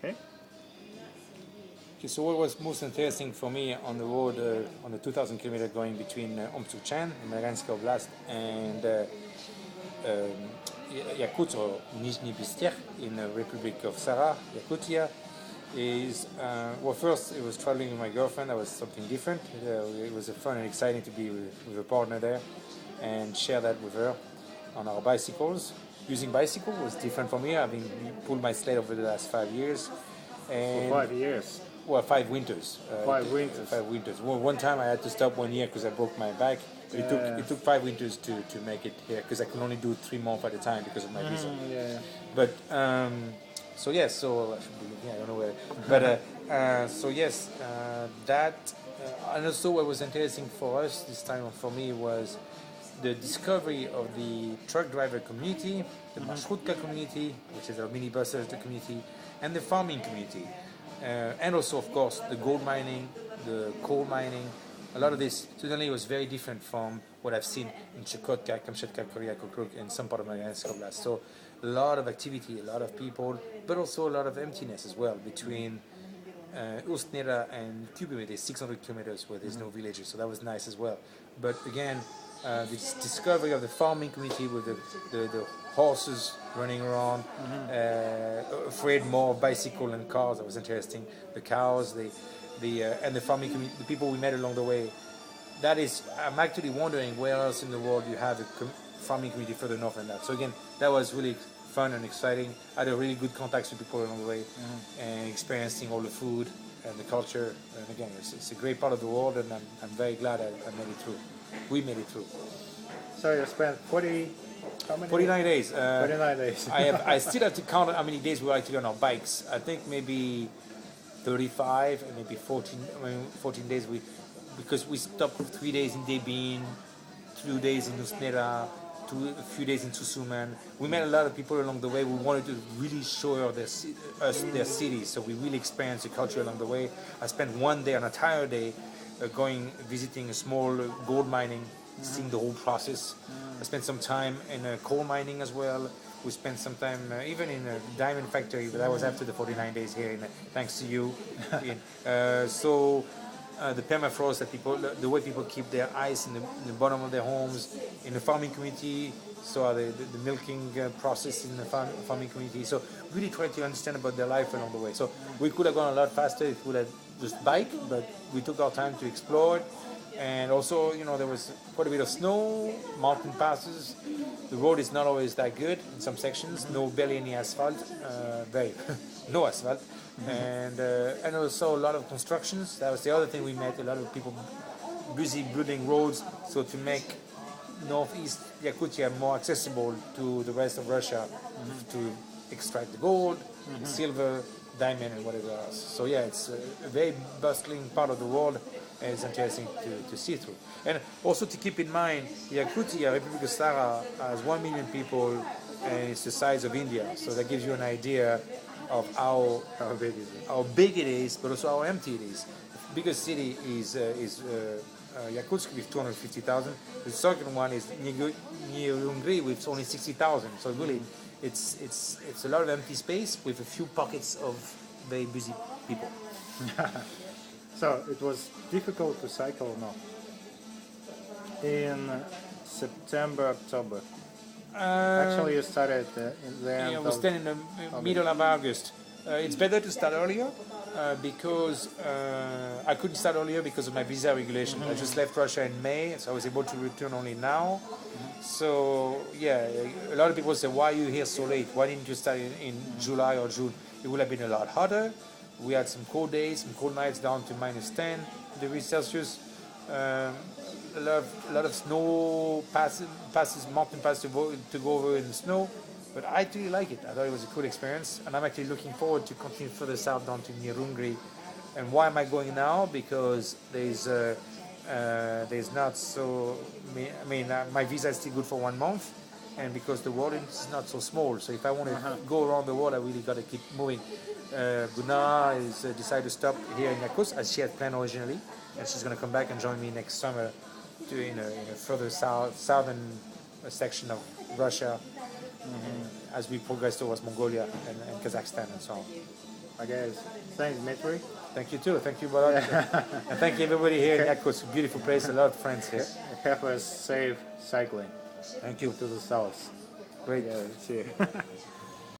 Okay. Okay, so what was most interesting for me on the road, on the 2,000 kilometer going between Omsukchan, Magadan Oblast, and Yakutsk or Nizhny Bistyer in the Republic of Sara, Yakutia, is well, first it was traveling with my girlfriend. That was something different. It was fun and exciting to be with a partner there and share that with her on our bicycles. Using bicycle was different for me, having pulled my sled over the last 5 years. And For 5 years. well, 5 winters. 5 winters. 5 winters. One time I had to stop 1 year because I broke my back. But it took 5 winters to make it here because I can only do 3 months at a time because of my visa. Yeah. But so yes, so I should be looking. I don't know where. But so yes, that and also what was interesting for us this time for me was the discovery of the truck driver community, the marshrutka community, which is our minibuses community, and the farming community. And also, of course, the gold mining, the coal mining. A lot of this certainly was very different from what I've seen in Chukotka, Kamchatka, Korea, Kokruk, and some part of Magadan Oblast. So a lot of activity, a lot of people, but also a lot of emptiness as well between Ustnera and Kubimir. There's 600 kilometers where there's no villages, so that was nice as well. But again, this discovery of the farming community with the horses running around, afraid more of bicycle and cars. That was interesting. The cows, and the farming community, the people we met along the way. That is, I'm actually wondering where else in the world you have a farming community further north than that. So again, that was really fun and exciting. I had a really good contacts with people along the way, and experiencing all the food and the culture. And again, it's a great part of the world, and I'm very glad I made it through. We made it through. So you spent 49 days. 49 days. I still have to count how many days we were actually on our bikes. I think maybe 35 and maybe 14 days because we stopped 3 days in Debin, 2 days in Ustnera, a few days in Tusuman. We met a lot of people along the way. We wanted to really show their cities, so we really experienced the culture along the way. I spent one day, an entire day, visiting a small gold mining, seeing the whole process. I spent some time in coal mining as well. We spent some time even in a diamond factory, but that was after the 49 days here, thanks to you. The permafrost that the way people keep their ice in the bottom of their homes, in the farming community, so the milking process in the farming community. So really try to understand about their life along the way. So we could have gone a lot faster if we would have just bike, but we took our time to explore it. And also, there was quite a bit of snow, mountain passes. The road is not always that good in some sections. Barely any asphalt, no asphalt. And also a lot of constructions. That was the other thing we met. A lot of people busy building roads, so to make northeast Yakutia more accessible to the rest of Russia to extract the gold, silver, diamond, and whatever else. So yeah, it's a very bustling part of the world, and it's interesting to see through. And also to keep in mind, Yakutia, Republic of Sara, has 1 million people, and it's the size of India. So that gives you an idea of how big it is, but also how empty it is. The biggest city is Yakutsk with 250,000. The second one is Nyerungri with only 60,000. So really, it's a lot of empty space with a few pockets of very busy people. So it was difficult to cycle now in September, October. Actually, you started in the end. Yeah, we started in the middle of August. It's better to start earlier because I couldn't start earlier because of my visa regulation. I just left Russia in May, so I was able to return only now. So yeah, a lot of people say, "Why are you here so late? Why didn't you start in July or June?" It would have been a lot hotter. We had some cold days, some cold nights down to minus 10 degrees Celsius. A lot of snow mountain passes to go over in the snow. But I really like it. I thought it was a cool experience, and I'm actually looking forward to continue further south down to Nyerungri. And why am I going now? Because there's not so. My visa is still good for 1 month, and because the world is not so small. So if I want to go around the world, I really got to keep moving. Gulnara is decided to stop here in Yakutsk as she had planned originally, and she's going to come back and join me next summer in a further southern section of Russia as we progress towards Mongolia and Kazakhstan and so on. I guess. Thanks, Dimitri. Thank you too. Thank you, Barak. And thank you everybody here in Yakutsk. Beautiful place. A lot of friends here. Have a safe cycling Thank you. to the south. Great. Yeah, see you.